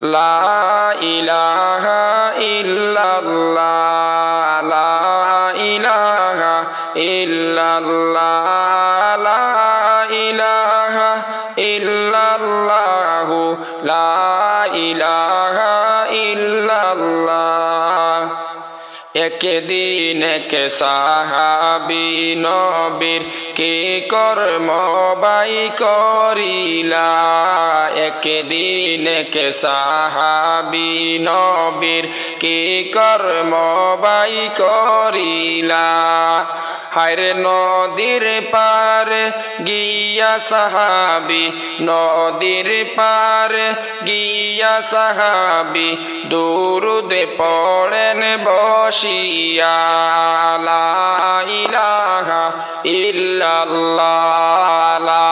লা ইলাহা ইল্লাল্লাহ লা ইলাহা ইল্লাল্লাহ লা ইলাহা ইল্লাল্লাহ লা ইলাহা ইল্লাল্লাহ। একদিন এক সাহাবী নবীর কি কর্ম বাই করিলা, একদিন এক সাহাবী নবীর কি কর্ম বাই করিলা। হায়রে নদীর পার গিয়া সাহাবী, নদীর পার গিয়া সাহাবী দুরুদ পড়েন বসিয়া। লা ইলাহা ইল্লাল্লাহ লা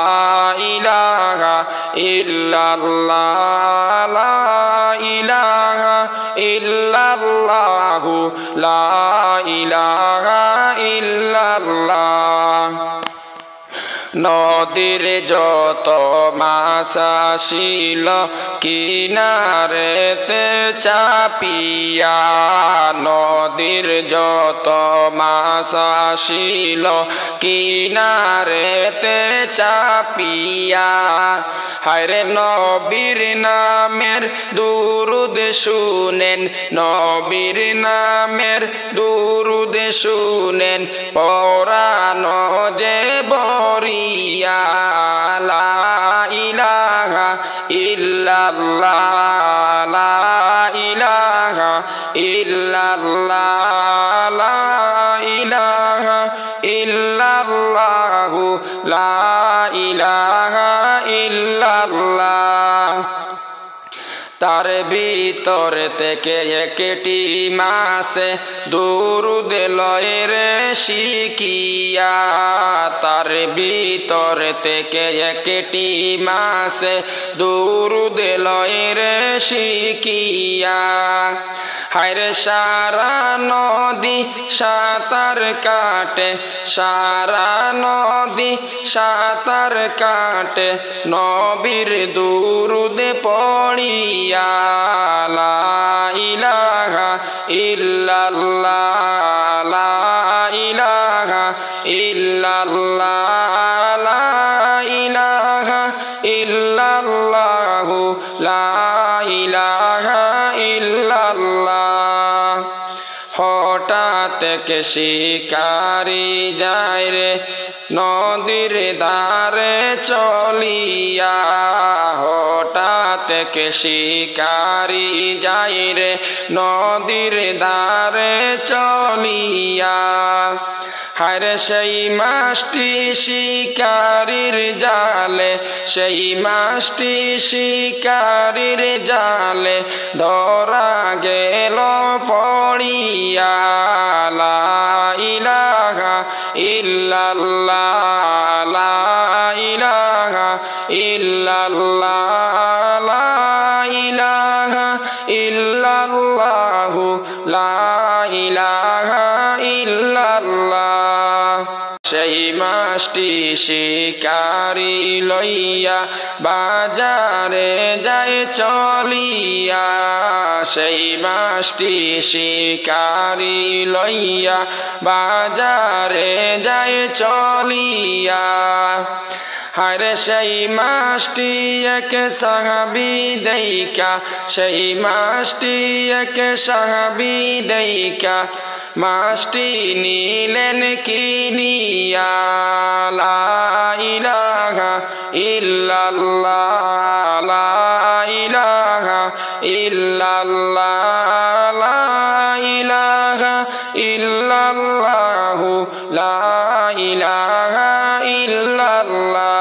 ইলাহা ইল্লাল্লাহ লা ইলাহা ইল্লাল্লাহু লা ইলাহা ইল্লাল্লাহ। নদীর যত মাছ আসিল কিনারেতে চাপিয়া, নদীর যত মাছ আসিল কিনারেতে চাপিয়া। হায়রে নবীর নামের দুরুদ শুনেন, নবীর নামের দুরুদ শুনেন পরানো যে বরিয়া। লা ইলাহা ইল্লাল্লাহ লা ইলাহা ইল্লাল্লাহ লা ইলাহা ইল্লাল্লাহু লা ইলাহা ইল্লাল্লাহ। তার ভিতর থেকে একটি মাসে দুরুদ লয় রে শিখিয়া, তার ভিতর থেকে একটি মাসে দুরুদ লয় রে শিখিয়া। হায়রে সারা নদী সাঁতার কাটে, সারা নদী সাঁতার কাটে নবীর দুরুদ পড়িয়া। লা ইলাহা ইল্লাল্লাহ লা ইলাহা ইল্লাল্লাহ লা ইলাহা ইল্লাল্লাহু লা ইলাহা ইল্লাল্লাহ। হঠাৎ কে শিকারি যায় রে নদীর ধারে চলিয়া, হঠাৎ কে শিকারি যায় রে নদীর ধারে চলিয়া। হায়রে সেই মাছটি শিকারির জালে, সেই মাছটি শিকারির জালে ধরা গেল পড়িয়া। লা ইলাহা ইল্লাল্লাহ লা ইলাহা ইল্লাল্লাহ লা ইলাহা ইল্লাল্লাহু লা ইলাহা ইল্লাল্লাহ। সেই মাছটি শিকারি লইয়া বাজারে যায় চলিয়া, সেই মাছটি শিকারি লইয়া বাজারে যায় চলিয়া। হায়রে সেই মাছটি এক সাহাবী দেইখা, সেই মাছটি এক সাহাবী দেইখা মাছটি নিলেন কিনিয়া। লা ইলাহা ইল্লাল্লাহ লা ইলাহা ইল্লাল্লাহ লা ইলাহা ইল্লাল্লাহু লা ইলাহা ইল্লাল্লাহ।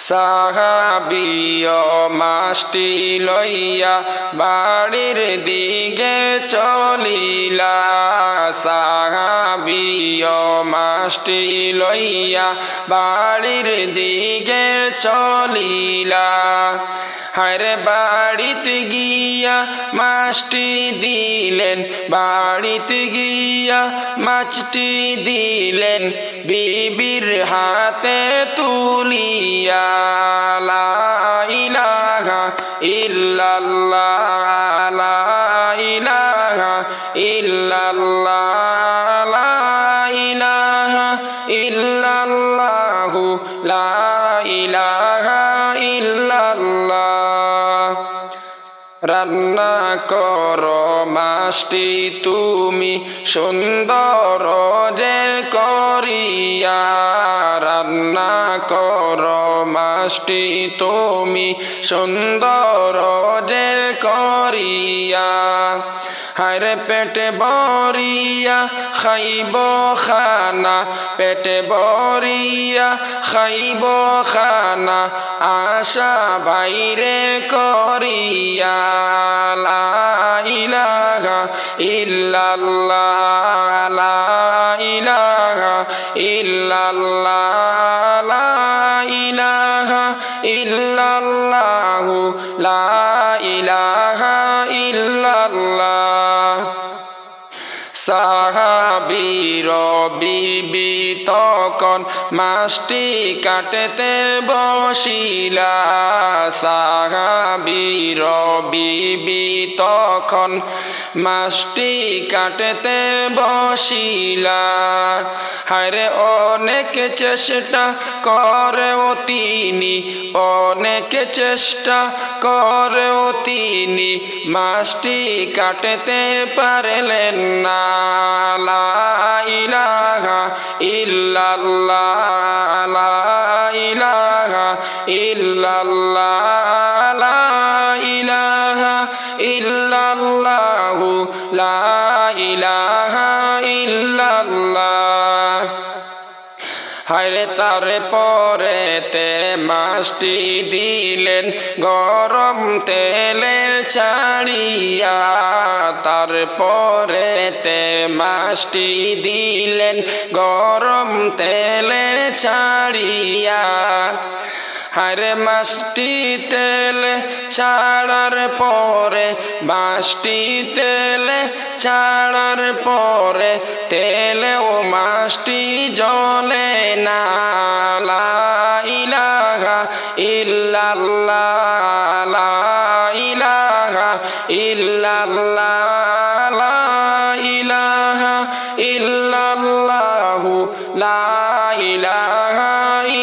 সাহাবীও মাছটি লইয়া বাড়ির দিকে চলিলা, সাহাবীও মাছটি লইয়া বাড়ির দিকে চলিলা। হায়রে বাড়িতে গিয়া মাছটি দিলেন, বাড়িতে গিয়া মাছটি দিলেন বিবির হাতে তুলিয়া। লা ইলাহা ইল্লাল্লাহ লা ইলাহা ইল্লাল্লাহ লা ইলাহা ইল্লাল্লাহু লা ইলাহা ইল্লাল্লাহ। রান্না করো মাছটি তুমি সুন্দর যে করিয়া, রান্না করো মাছটি তুমি সুন্দর যে করিয়া, হায়রে পেটে ভরিয়া খাইব খানা, পেটে ভরিয়া খাইব খানা, আশা বাইরে করিয়া, লা ইলাহা ইল্লাল্লাহ লা ইলাহা ইল্লাল্লাহ লা ইলাহা ইল্লাল্লাহু লা ইলাহা ইল্লাল্লাহ। সাহাবীর বিবি তখন মাছটি কাটতে বসিলা, সাহাবীর বিবি তখন মাছটি কাটতে বসিলা, হায়রে অনেক চেষ্টা করেও তিনি, অনেক চেষ্টা করেও তিনি মাছটি কাটতে পারলেন না, লা ইলাহা ইল্লাল্লাহ লা ইলাহা ইল্লাল্লাহ লা ইলাহা ইল্লাল্লাহু লা ইলাহা ইল্লাল্লাহ। হায়রে তারে পরেতে মাছটি দিলেন গরম তেলে ছাড়িয়া, তার পরেতে মাছটি দিলেন গরম তেলে ছাড়িয়া, হায়রে মাছটি তেলে ছাড়ার পরে, মাছটি তেলে ছাড়ার পরে তেলে ও মাছটি জ্বলে না, লা ইলাহা ইল্লাল্লাহ লা ইলাহা ইল্লাল্লাহ লা ইলাহা ইল্লাল্লাহু লা ইলাহা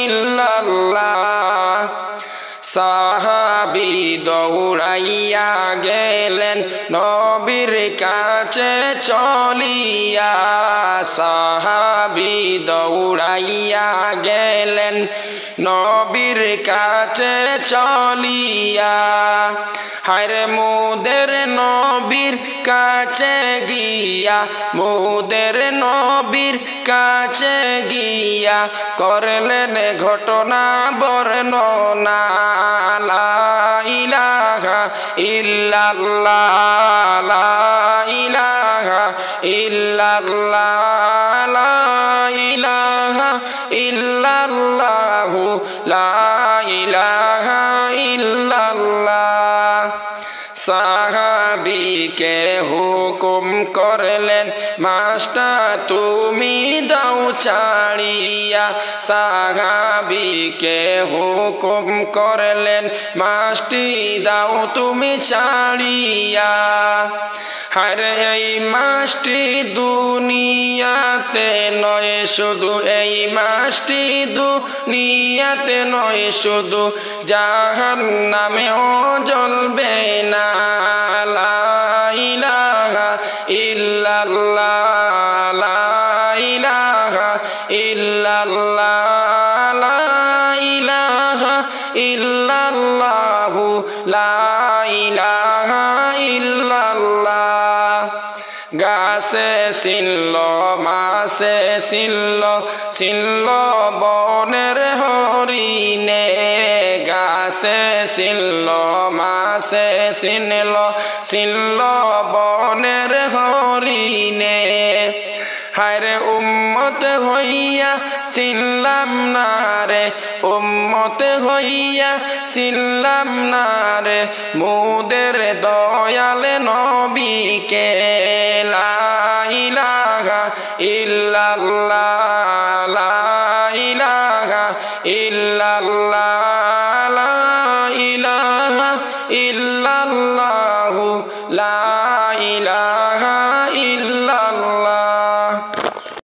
ইল্লাল্লাহ। সাহাবী দৌড়াইয়া গেলেন নবীর কাছে চলিয়া, সাহাবী দৌড়াইয়া গেলেন নবীর কাছে চলিয়া, হায়রে মোদের নবীর কাছে গিয়া, মোদের নবীর কাছে গিয়া করলেন ঘটনা বর্ণনা, লা ইলাহা ইল্লাল্লাহ লা ইলাহা ইল্লাল্লাহ লা ইলাহা ইল্লাল্লাহু লা ইলাহা ইল্লাল্লাহ। সাহাবীকে হুকুম করলেন মাছটা তুমি দাও ছাড়িয়া, সাহাবীকে হুকুম করলেন মাছটি দাও তুমি ছাড়িয়া, হায়রে এই মাছটি দুনিয়াতে নয় শুধু, এই মাছটি দুনিয়াতে নয় শুধু, জাহান্নামেও জ্বলবে না, লা ইলাহা ইল্লাল্লাহ লা ইলাহা ইল্লাল্লাহ লা ইলাহা ইল্লাল্লাহু লা ইলাহা ইল্লাল্লাহ। গাছে ছিল মাছে ছিল, ছিল বনের হরিণে, গাছে ছিল মাছে ছিল, ছিল বনের হরিণে, হায়রে উম্মত হইয়া ছিলাম না রে, উম্মত হইয়া ছিলাম না রে মোদের দয়াল নবীকে, লা ইলাহা ইল্লাল্লাহ লা ইলাহা ইল্লাল্লাহ লা ইলাহা ইল্লাল্লাহু লা ইলাহা